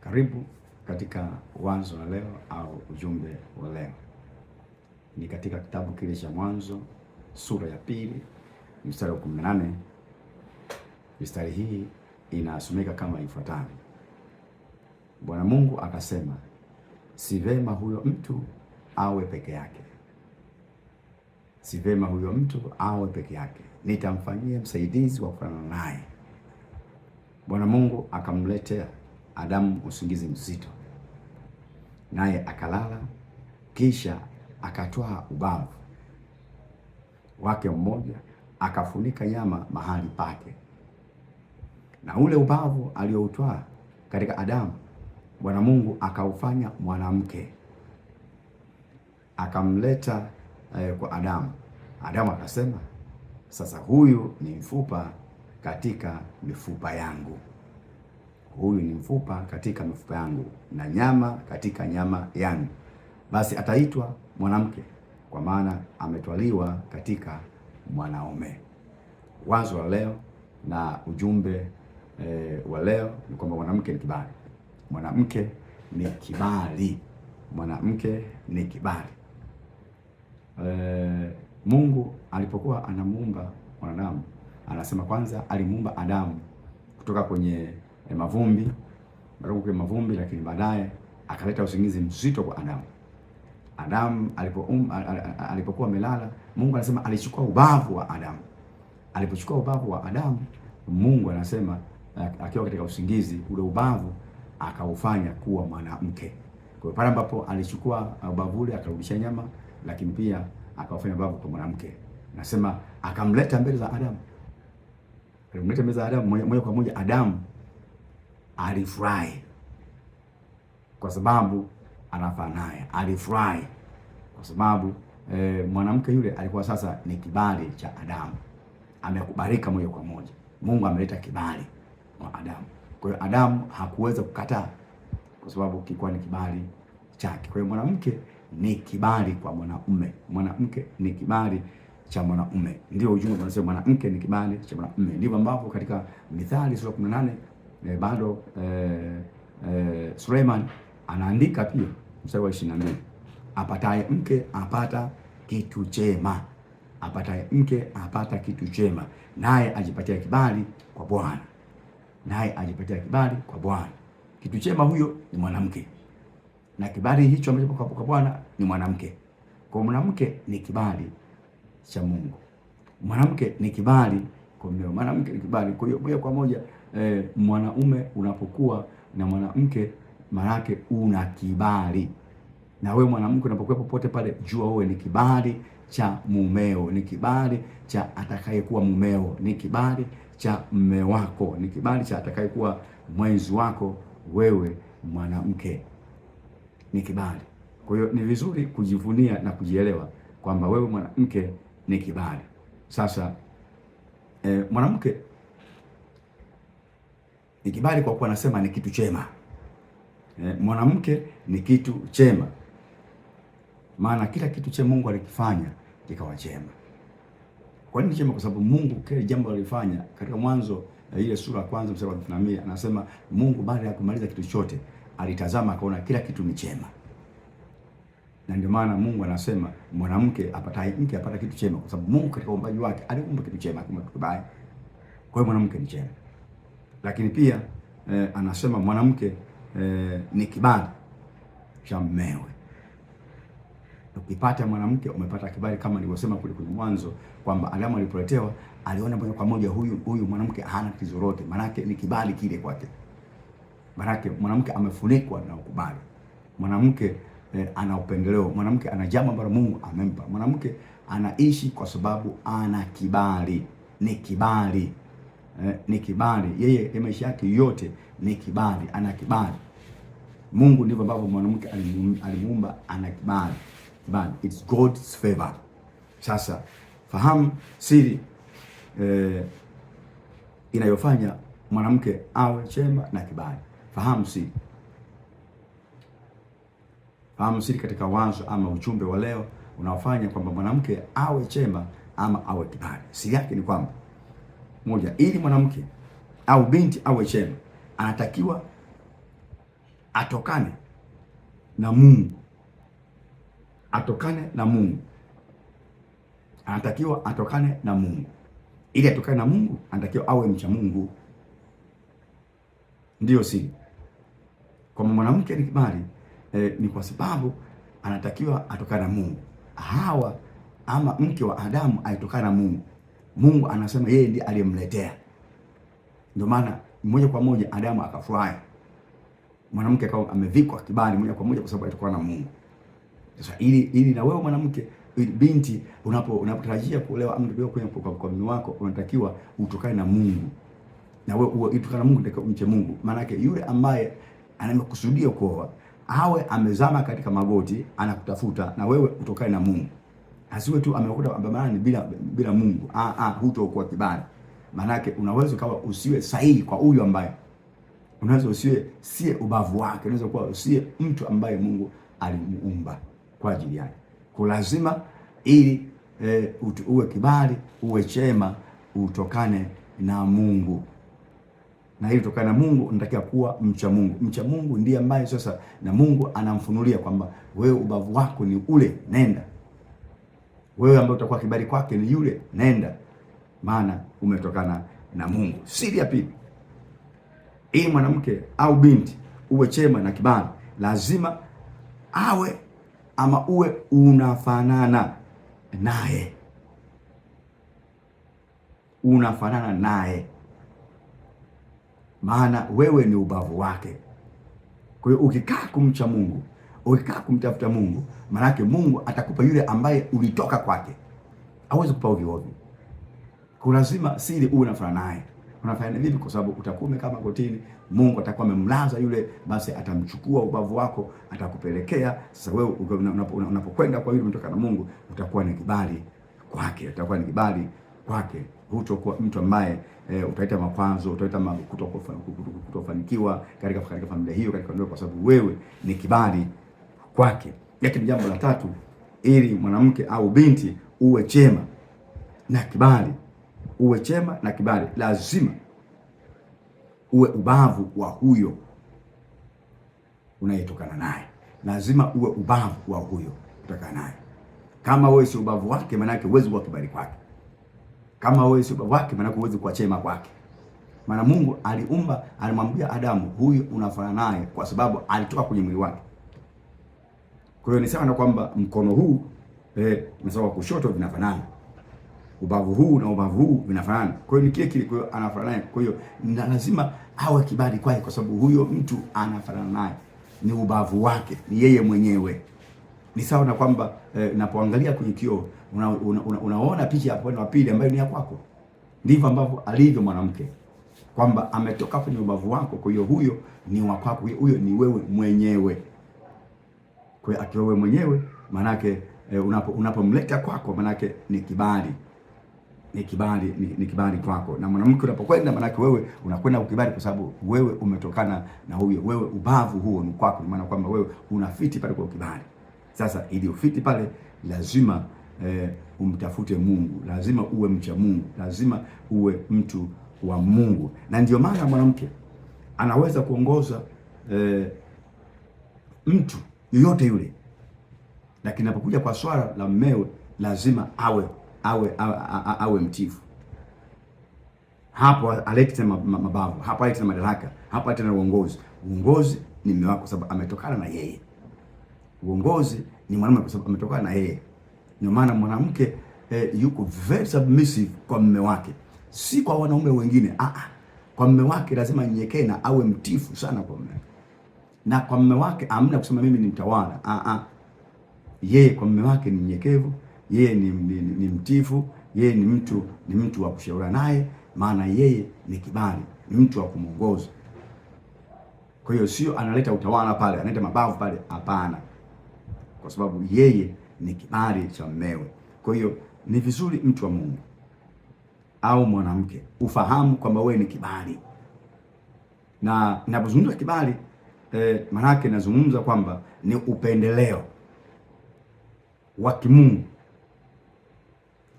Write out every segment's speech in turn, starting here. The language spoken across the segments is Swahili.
Karibu katika wazo la leo au ujumbe wa leo. Ni katika kitabu kile cha Mwanzo sura ya 2 mstari wa 18. Mstari hii inasomeka kama ifuatavyo: Bwana Mungu akasema, si vema huyo mtu awe peke yake. Si vema huyo mtu awe peke yake, nitamfanyia msaidizi wa kufanana naye. Bwana Mungu akamletea Adamu usingizi mzito, naye akalala. Kisha akatwaa ubavu wake mmoja, akafunika nyama mahali pake, na ule ubavu alioutwaa katika Adamu, Bwana Mungu akaufanya mwanamke, akamleta kwa Adamu. Adamu akasema, sasa huyu ni mfupa katika mifupa yangu, huyu ni mfupa katika mifupa yangu na nyama katika nyama yangu, basi ataitwa mwanamke, kwa maana ametwaliwa katika mwanaume. Wazo la leo na ujumbe wa leo ni kwamba mwanamke ni kibali. Mwanamke ni kibali. Mwanamke ni kibali. Mungu alipokuwa anamuumba mwanadamu, anasema kwanza alimuumba Adamu kutoka kwenye mavumbi, lakini baadaye akaleta usingizi mzito kwa Adamu. Adamu alipokuwa amelala, Mungu anasema alichukua ubavu wa Adamu. Alipochukua ubavu wa Adamu, Mungu anasema akiwa katika usingizi, ule ubavu akaufanya kuwa mwanamke. Kwa hiyo pale ambapo alichukua ubavu ule akarudisha nyama, lakini pia akaufanya ubavu kwa mwanamke. Nasema akamleta mbele za Adamu. Alimleta mbele za Adamu, moja kwa moja Adamu alifurahi kwa sababu anafaa naye. Alifurahi kwa sababu mwanamke yule alikuwa sasa ni kibali cha Adamu, amekubalika moja kwa moja. Mungu ameleta kibali kwa Adamu. Kwa hiyo Adamu hakuweza kukataa kwa sababu kilikuwa ni kibali chake. Kwa hiyo mwanamke ni kibali kwa mwanaume. Mwanamke ni kibali cha mwanaume. Ndio ujumbe tunasema mwanamke ni kibali cha mwanaume. Ndivyo ambavyo katika Mithali sura 18 bado Suleiman anaandika pia mstari wa 22, apataye mke apata kitu chema. Apataye mke apata kitu chema, naye ajipatia kibali kwa Bwana. Naye ajipatia kibali kwa Bwana. Kitu chema huyo ni mwanamke, na kibali hicho ambacho kwa Bwana ni mwanamke. Kwa mwanamke ni kibali cha Mungu. Mwanamke ni kibali kwa mume. Mwanamke ni kibali. Kwa hiyo moja kwa moja mwanaume unapokuwa na mwanamke, maana una kibali. Na wewe mwanamke unapokuwa popote pale, jua wewe ni kibali cha mumeo, ni kibali cha atakayekuwa mumeo, ni kibali cha mume wako, ni kibali cha atakayekuwa mwenzi wako. Wewe mwanamke ni kibali. Kwa hiyo ni vizuri kujivunia na kujielewa kwamba wewe mwanamke ni kibali. Sasa mwanamke ni kibali kwa kuwa anasema ni kitu chema. Mwanamke ni kitu chema, maana kila kitu cha Mungu alikifanya kikawa chema. Kwa nini chema? Kwa sababu Mungu kile jambo alifanya katika Mwanzo ile sura ya kwanza mstari wa 2 anasema Mungu baada ya kumaliza kitu chote alitazama akaona kila kitu ni chema. Na ndio maana Mungu anasema mwanamke apataye mke apata kitu chema, kwa sababu Mungu katika uumbaji wake aliumba kitu chema, kama kitu kibaya. Kwa hiyo mwanamke ni chema. Lakini pia anasema mwanamke ni kibali cha mumewe. Ukipata mwanamke umepata kibali, kama nilivyosema kule kwenye Mwanzo kwamba Adamu alipoletewa aliona moja kwa moja huyu mwanamke hana tatizo lolote, manake ni kibali kile kwake. Manake mwanamke amefunikwa na ukubali. Mwanamke ana upendeleo. Mwanamke ana jambo ambalo Mungu amempa. Mwanamke anaishi kwa sababu ana kibali. Ni kibali. Ni kibali. Yeye maisha yake yote ni kibali. Ana kibali. Mungu ndivyo ambavyo mwanamke alimuumba, ana kibali. Kibali. It's God's favor. Sasa fahamu siri inayofanya mwanamke awe chema na kibali. Fahamu siri. Fahamu siri katika wazo ama ujumbe wa leo unaofanya kwamba mwanamke awe chema ama awe kibali. Siri yake ni kwamba moja, ili mwanamke au binti awe chema, anatakiwa atokane na Mungu, atokane na Mungu, anatakiwa atokane na Mungu. Ili atokane na Mungu, anatakiwa awe mcha Mungu. Ndiyo siri kwamba mwanamke ni kibali ni kwa sababu anatakiwa atokane na Mungu. Hawa ama mke wa Adamu alitokana na Mungu. Mungu anasema yeye ndiye aliyemletea. Ndio maana moja kwa moja Adamu akafurahi. Mwanamke akawa amevikwa kibali moja kwa moja kwa sababu alitokana na Mungu. Sasa ili na wewe mwanamke, binti, unapotarajia kuolewa ama kwa mume wako, unatakiwa utokane na Mungu. Na wewe utokane na Mungu, ndio mche Mungu. Maana yake yule ambaye anamkusudia kuoa awe amezama katika magoti anakutafuta, na wewe utokane na Mungu. Asiwe tu amekuta bamani bila Mungu. Hutokuwa kibali. Maana yake unaweza kawa usiwe sahihi kwa huyu ambaye unaweza sie ubavu wake, unaweza kuwa usiye mtu ambaye Mungu alimuumba kwa ajili yake. Kwa lazima ili uwe kibali, uwe chema, utokane na Mungu. Na ili utokane na Mungu unatakiwa kuwa mcha Mungu. Mcha Mungu ndiye ambaye sasa na Mungu anamfunulia kwamba wewe ubavu wako ni ule, nenda. Wewe ambaye utakuwa kibali kwake ni yule, nenda. Maana umetokana na Mungu. Siri ya pili, ili mwanamke au binti uwe chema na kibali, lazima awe ama uwe unafanana naye. Unafanana naye, maana wewe ni ubavu wake. Kwa hiyo ukikaa kumcha Mungu, ukikaa kumtafuta Mungu, maana Mungu atakupa yule ambaye ulitoka kwake. Hawezi kupa ovyo ovyo. Kwa lazima siri uwe unafanana naye. Unafanya vipi? Kwa sababu utakuwa kama gotini, Mungu atakuwa amemlaza yule, basi atamchukua ubavu wako, atakupelekea. Sasa wewe unapokwenda kwa yule mtoka na Mungu, utakuwa ni kibali kwake, utakuwa ni kibali kwake. Hutokuwa mtu ambaye utaita makwazo, utaita kutofanikiwa katika familia hiyo, katika ndoa, kwa sababu wewe ni kibali kwake. Lakini jambo la tatu, ili mwanamke au binti uwe chema na kibali, uwe chema na kibali, lazima uwe ubavu wa huyo unayetokana naye. Lazima uwe ubavu wa huyo utokana naye. Kama wewe si ubavu wake, maana yake huwezi kuwa kibali kwake. Kama wewe si ubavu wake, maana yake huwezi kuwa chema kwake. Maana Mungu aliumba, alimwambia Adamu, huyu unafanana naye kwa sababu alitoka kwenye mwili wake. Kwa hiyo ni sawa na kwamba mkono huu na sawa kushoto vinafanana. Ubavu huu na ubavu huu vinafanana. Kwa hiyo ni kile kile, kwa hiyo anafanana naye. Kwa hiyo lazima awe kibali kwake, kwa sababu huyo mtu anafanana naye. Ni ubavu wake, ni yeye mwenyewe. Ni sawa na kwamba unapoangalia kwenye kioo unaona picha hapo wa pili ambayo ni ya kwako. Ndivyo ambavyo alivyo mwanamke, kwamba ametoka kwenye ubavu wako. Kwa hiyo huyo ni wa kwako, huyo ni wewe mwenyewe. Kwa hiyo akiwa wewe mwenyewe, manake unapomleta kwako, manake ni kibali. Ni kibali kwako. Na mwanamke unapokwenda, manake wewe unakwenda ukibali, kwa sababu wewe umetokana na huyo. Wewe ubavu huo ni kwako, maana kwamba wewe unafiti pale kwa kibali. Sasa ili ufiti pale, lazima umtafute Mungu, lazima uwe mcha Mungu, lazima uwe mtu wa Mungu. Na ndio maana mwanamke anaweza kuongoza mtu yoyote yule, lakini inapokuja kwa swala la mmewe, lazima awe mtifu. Hapo alete mabavu, hapo alete madaraka, hapo alete na uongozi. Uongozi ni mume wako, sababu ametokana na yeye. Uongozi ni mwanamume, kwa sababu ametokana na yeye. Ndio maana mwanamke yuko very submissive kwa mume wake, si kwa wanaume wengine. Kwa mume wake lazima nyenyekee na awe mtifu sana kwa mume. Na kwa mume wake amna kusema mimi ni mtawala. Yeye kwa mume wake ni nyenyekevu, yeye ni mtifu, yeye ni mtu wa kushauriana naye, maana yeye ni kibali, ni mtu wa kumuongoza. Kwa hiyo sio analeta utawala pale, analeta mabavu pale, hapana. Kwa sababu yeye ni kibali cha mmewe. Kwa hiyo ni vizuri mtu wa Mungu au mwanamke ufahamu kwamba wewe ni kibali. Na ninapozungumza kibali, maana yake nazungumza kwamba ni upendeleo wa kimungu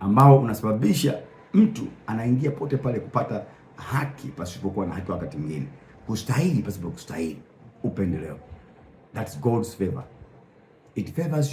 ambao unasababisha mtu anaingia pote pale kupata haki pasipokuwa na haki, wakati mwingine kustahili pasipo kustahili. upendeleo. That's God's favor. It favors